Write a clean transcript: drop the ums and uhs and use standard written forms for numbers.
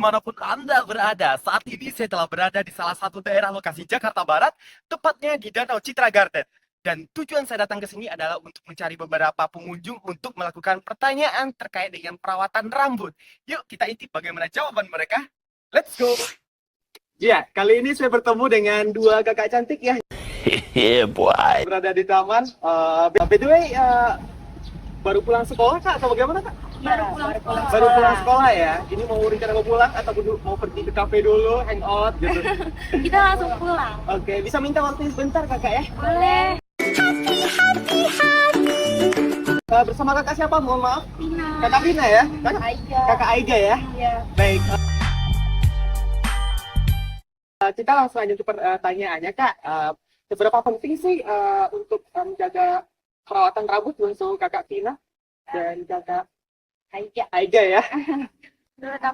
dimanapun Anda berada. Saat ini saya telah berada di salah satu daerah lokasi Jakarta Barat, tepatnya di Danau Citra Garden. Dan tujuan saya datang ke sini adalah untuk mencari beberapa pengunjung untuk melakukan pertanyaan terkait dengan perawatan rambut. Yuk kita intip bagaimana jawaban mereka. Let's go! Ya, kali ini saya bertemu dengan dua kakak cantik ya. Yeah, boy. Berada di taman. By the way, baru pulang sekolah kak atau bagaimana kak? Baru pulang sekolah ya. Ini mau rencana mau pulang atau mau pergi ke kafe dulu, hangout gitu? Kita langsung pulang. Oke, bisa minta waktu sebentar kakak ya? Boleh. Bersama kakak siapa? Mohon maaf. Pina. Kakak Pina ya? Aiga. Kakak Aiga ya? Iya. Baik. Kita langsung aja ke pertanyaannya kak. Seberapa penting sih untuk menjaga perawatan rambut untuk kakak Pina dan kakak Aiga. Aiga ya? Menurut aku